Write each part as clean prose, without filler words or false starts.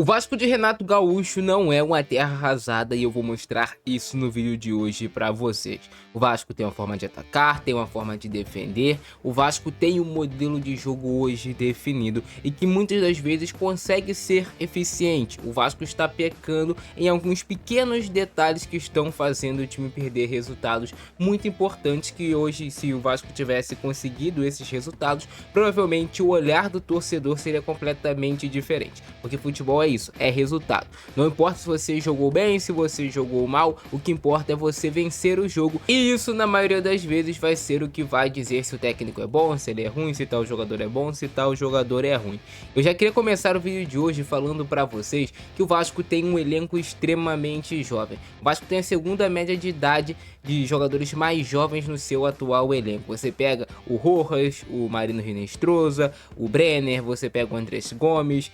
O Vasco de Renato Gaúcho não é uma terra arrasada e eu vou mostrar isso no vídeo de hoje pra vocês. O Vasco tem uma forma de atacar, tem uma forma de defender, o Vasco tem um modelo de jogo hoje definido e que muitas das vezes consegue ser eficiente. O Vasco está pecando em alguns pequenos detalhes que estão fazendo o time perder resultados muito importantes, que hoje, se o Vasco tivesse conseguido esses resultados, provavelmente o olhar do torcedor seria completamente diferente, porque futebol é isso, é resultado. Não importa se você jogou bem, se você jogou mal, o que importa é você vencer o jogo, e isso na maioria das vezes vai ser o que vai dizer se o técnico é bom, se ele é ruim, se tal jogador é bom, se tal jogador é ruim. Eu já queria começar o vídeo de hoje falando pra vocês que o Vasco tem um elenco extremamente jovem. O Vasco tem a segunda média de idade de jogadores mais jovens no seu atual elenco. Você pega o Rojas, o Marino Rinestrosa, o Brenner, você pega o Andrés Gomes,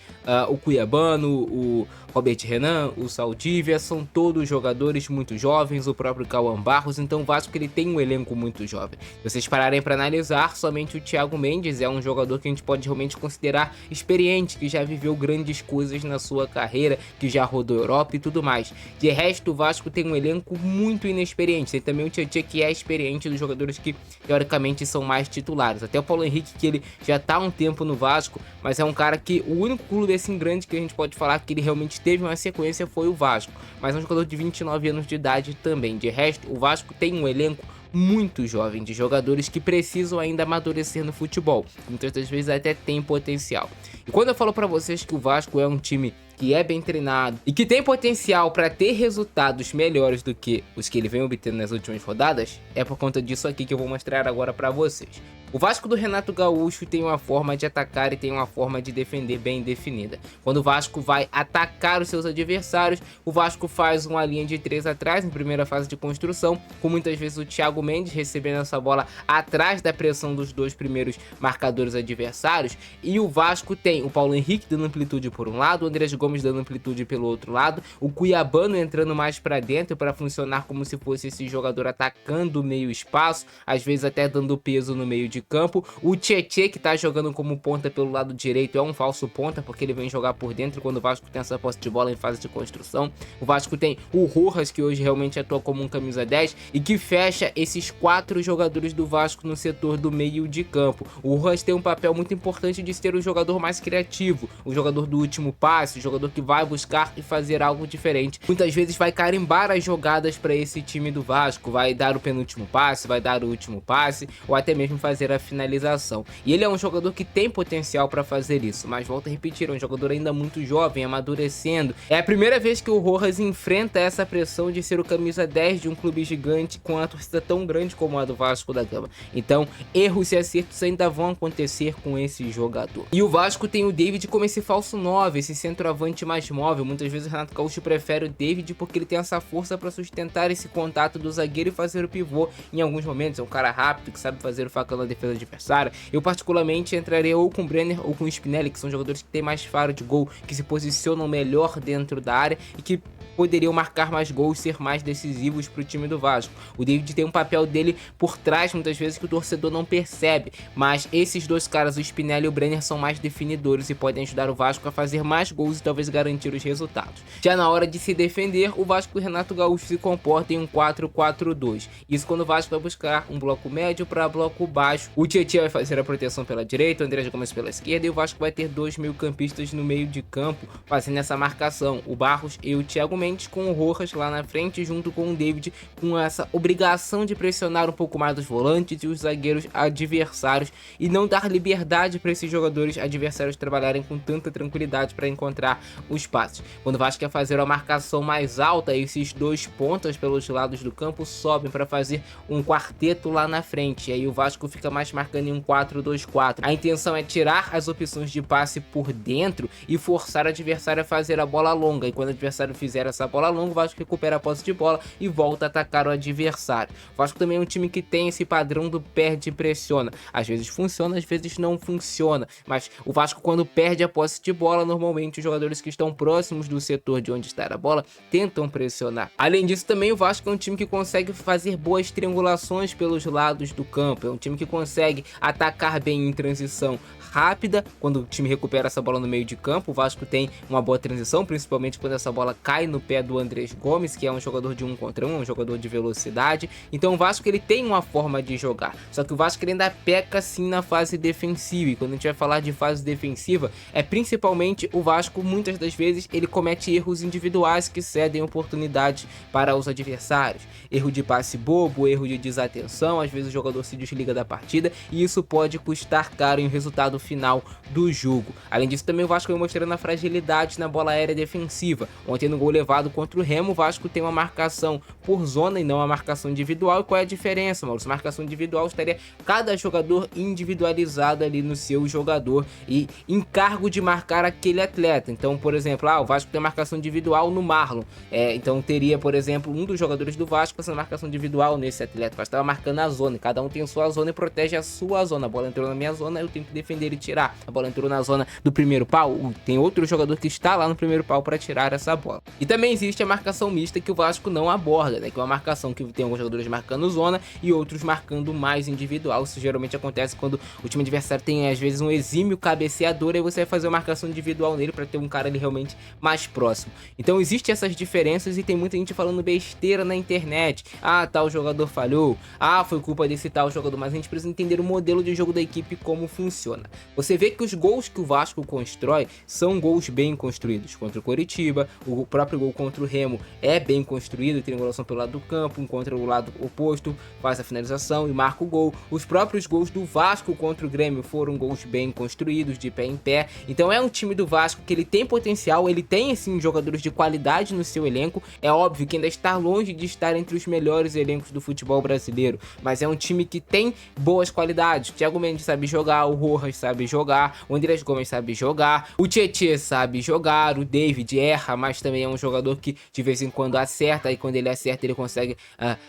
o Cuiabano, o Robert Renan, o Saldívia, são todos jogadores muito jovens, o próprio Cauã Barros. Então o Vasco ele tem um elenco muito jovem. Se vocês pararem para analisar, somente o Thiago Mendes é um jogador que a gente pode realmente considerar experiente, que já viveu grandes coisas na sua carreira, que já rodou Europa e tudo mais. De resto, o Vasco tem um elenco muito inexperiente. Tem também o Tietê, que é experiente, dos jogadores que teoricamente são mais titulares. Até o Paulo Henrique, que ele já tá há um tempo no Vasco, mas é um cara que o único clube assim grande que a gente pode falar que ele realmente teve uma sequência foi o Vasco, mas é um jogador de 29 anos de idade também. De resto, o Vasco tem um elenco muito jovem, de jogadores que precisam ainda amadurecer no futebol, muitas das vezes até tem potencial. E quando eu falo pra vocês que o Vasco é um time que é bem treinado e que tem potencial para ter resultados melhores do que os que ele vem obtendo nas últimas rodadas, é por conta disso aqui que eu vou mostrar agora para vocês. O Vasco do Renato Gaúcho tem uma forma de atacar e tem uma forma de defender bem definida. Quando o Vasco vai atacar os seus adversários, o Vasco faz uma linha de 3 atrás em primeira fase de construção, com muitas vezes o Thiago Mendes recebendo essa bola atrás da pressão dos dois primeiros marcadores adversários, e o Vasco tem o Paulo Henrique dando amplitude por um lado, o Andrés Gomes dando amplitude pelo outro lado, o Cuiabano entrando mais para dentro para funcionar como se fosse esse jogador atacando o meio espaço, às vezes até dando peso no meio de campo. O Tietê, que tá jogando como ponta pelo lado direito, é um falso ponta, porque ele vem jogar por dentro quando o Vasco tem essa posse de bola em fase de construção. O Vasco tem o Rojas, que hoje realmente atua como um camisa 10 e que fecha esses 4 jogadores do Vasco no setor do meio de campo. O Rojas tem um papel muito importante de ser o jogador mais criativo, o jogador do último passe, o jogador que vai buscar e fazer algo diferente. Muitas vezes vai carimbar as jogadas para esse time do Vasco, vai dar o penúltimo passe, vai dar o último passe, ou até mesmo fazer a finalização. E ele é um jogador que tem potencial para fazer isso, mas volto a repetir, é um jogador ainda muito jovem, amadurecendo. É a primeira vez que o Rojas enfrenta essa pressão de ser o camisa 10 de um clube gigante com uma torcida tão grande como a do Vasco da Gama. Então, erros e acertos ainda vão acontecer com esse jogador. E o Vasco tem o David como esse falso 9, esse centroavante mais móvel. Muitas vezes o Renato Gaúcho prefere o David porque ele tem essa força para sustentar esse contato do zagueiro e fazer o pivô em alguns momentos. É um cara rápido que sabe fazer o facão na defesa adversária. Eu particularmente entraria ou com o Brenner ou com o Spinelli, que são jogadores que têm mais faro de gol, que se posicionam melhor dentro da área e que poderiam marcar mais gols, ser mais decisivos para o time do Vasco. O David tem um papel dele por trás, muitas vezes, que o torcedor não percebe, mas esses dois caras, o Spinelli e o Brenner, são mais definidores e podem ajudar o Vasco a fazer mais gols e talvez garantir os resultados. Já na hora de se defender, o Vasco do Renato Gaúcho se comporta em um 4-4-2. Isso quando o Vasco vai buscar um bloco médio para bloco baixo. O Tietê vai fazer a proteção pela direita, o Andrés Gomes pela esquerda, e o Vasco vai ter 2 meio-campistas no meio de campo fazendo essa marcação, o Barros e o Thiago Mendes, com o Rojas lá na frente, junto com o David, com essa obrigação de pressionar um pouco mais os volantes e os zagueiros adversários e não dar liberdade para esses jogadores adversários trabalharem com tanta tranquilidade para encontrar os passes. Quando o Vasco quer fazer uma marcação mais alta, esses dois pontas pelos lados do campo sobem para fazer um quarteto lá na frente, e aí o Vasco fica mais marcando em um 4-2-4. A intenção é tirar as opções de passe por dentro e forçar o adversário a fazer a bola longa, e quando o adversário fizer essa bola longa, o Vasco recupera a posse de bola e volta a atacar o adversário. O Vasco também é um time que tem esse padrão do perde e pressiona. Às vezes funciona, às vezes não funciona, mas o Vasco, quando perde a posse de bola, normalmente os jogadores que estão próximos do setor de onde está a bola tentam pressionar. Além disso, também o Vasco é um time que consegue fazer boas triangulações pelos lados do campo, é um time que consegue consegue atacar bem em transição rápida, quando o time recupera essa bola no meio de campo. O Vasco tem uma boa transição, principalmente quando essa bola cai no pé do Andrés Gomes, que é um jogador de 1 contra 1, um jogador de velocidade. Então o Vasco ele tem uma forma de jogar, só que o Vasco ele ainda peca sim na fase defensiva, e quando a gente vai falar de fase defensiva, é principalmente o Vasco, muitas das vezes, ele comete erros individuais que cedem oportunidades para os adversários. Erro de passe bobo, erro de desatenção, às vezes o jogador se desliga da partida, e isso pode custar caro em resultado final do jogo. Além disso, também o Vasco vem mostrando a fragilidade na bola aérea defensiva. Ontem no gol levado contra o Remo, o Vasco tem uma marcação por zona e não uma marcação individual. E qual é a diferença, Maurício? Marcação individual estaria cada jogador individualizado ali no seu jogador e encargo de marcar aquele atleta. Então, por exemplo, o Vasco tem marcação individual no Marlon. Então teria, por exemplo, um dos jogadores do Vasco fazendo marcação individual nesse atleta. O Vasco estava marcando a zona, e cada um tem a sua zona e protege a sua zona. A bola entrou na minha zona, eu tenho que defender e tirar. A bola entrou na zona do primeiro pau, tem outro jogador que está lá no primeiro pau para tirar essa bola. E também existe a marcação mista, que o Vasco não aborda, né? Que é uma marcação que tem alguns jogadores marcando zona e outros marcando mais individual. Isso geralmente acontece quando o time adversário tem às vezes um exímio cabeceador, e você vai fazer uma marcação individual nele para ter um cara ali realmente mais próximo. Então existem essas diferenças, e tem muita gente falando besteira na internet. Tal jogador falhou, foi culpa desse tal jogador, mas a gente precisa entender o modelo de jogo da equipe, como funciona. Você vê que os gols que o Vasco constrói são gols bem construídos. Contra o Coritiba, o próprio gol contra o Remo é bem construído, tem triangulação pelo lado do campo, encontra o lado oposto, faz a finalização e marca o gol. Os próprios gols do Vasco contra o Grêmio foram gols bem construídos, de pé em pé. Então é um time do Vasco que ele tem potencial, ele tem assim jogadores de qualidade no seu elenco. É óbvio que ainda está longe de estar entre os melhores elencos do futebol brasileiro, mas é um time que tem boas qualidades. O Thiago Mendes sabe jogar, o Rojas sabe jogar, o Andrés Gomes sabe jogar, o Tietê sabe jogar, o David erra, mas também é um jogador que de vez em quando acerta, e quando ele acerta ele consegue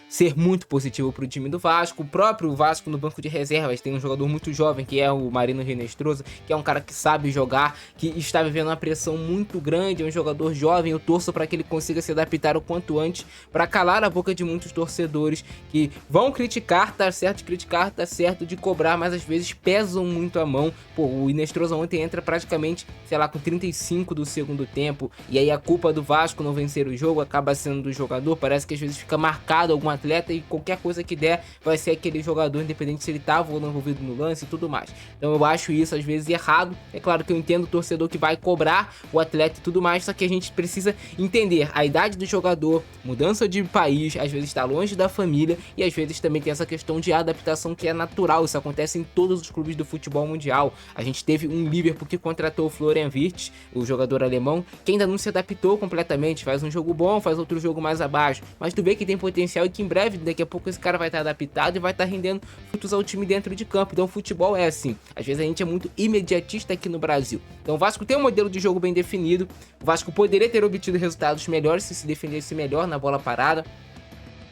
ser muito positivo para o time do Vasco. O próprio Vasco no banco de reservas tem um jogador muito jovem, que é o Marino Renestrosa, que é um cara que sabe jogar, que está vivendo uma pressão muito grande, é um jogador jovem. Eu torço para que ele consiga se adaptar o quanto antes, para calar a boca de muitos torcedores que vão criticar, tá certo de criticar, tá certo de cobrar, mas às vezes pesam muito a mão. O Inestrosa ontem entra praticamente, sei lá, com 35 do segundo tempo, e aí a culpa do Vasco não vencer o jogo acaba sendo do jogador. Parece que às vezes fica marcado algum atleta, e qualquer coisa que der vai ser aquele jogador, independente se ele estava ou não envolvido no lance e tudo mais. Então eu acho isso às vezes errado. É claro que eu entendo o torcedor que vai cobrar o atleta e tudo mais, só que a gente precisa entender a idade do jogador, mudança de país, às vezes está longe da família, e às vezes também tem essa questão de adaptação que é natural. Isso acontece em todos os clubes do futebol mundial. A gente teve um Liverpool que contratou o Florian Wirtz, o jogador alemão, que ainda não se adaptou completamente, faz um jogo bom, faz outro jogo mais abaixo, mas tu vê que tem potencial e que em breve, daqui a pouco, esse cara vai estar adaptado e vai estar rendendo frutos ao time dentro de campo. Então o futebol é assim, às vezes a gente é muito imediatista aqui no Brasil. Então o Vasco tem um modelo de jogo bem definido, o Vasco poderia ter obtido resultados melhores se defendesse melhor na bola parada.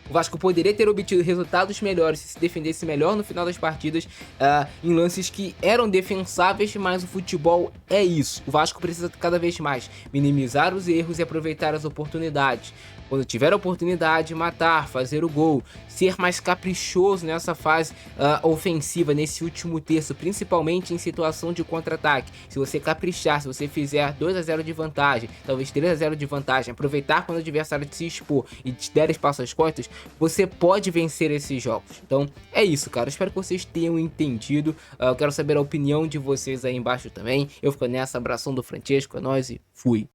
O Vasco poderia ter obtido resultados melhores se defendesse melhor no final das partidas, em lances que eram defensáveis, mas o futebol é isso. O Vasco precisa cada vez mais minimizar os erros e aproveitar as oportunidades. Quando tiver a oportunidade, matar, fazer o gol, ser mais caprichoso nessa fase ofensiva, nesse último terço, principalmente em situação de contra-ataque. Se você caprichar, se você fizer 2-0 de vantagem, talvez 3-0 de vantagem, aproveitar quando o adversário se expor e te der espaço às costas, você pode vencer esses jogos. Então é isso, cara. Eu espero que vocês tenham entendido. Eu quero saber a opinião de vocês aí embaixo também. Eu fico nessa, abração do Francesco, é nóis e fui.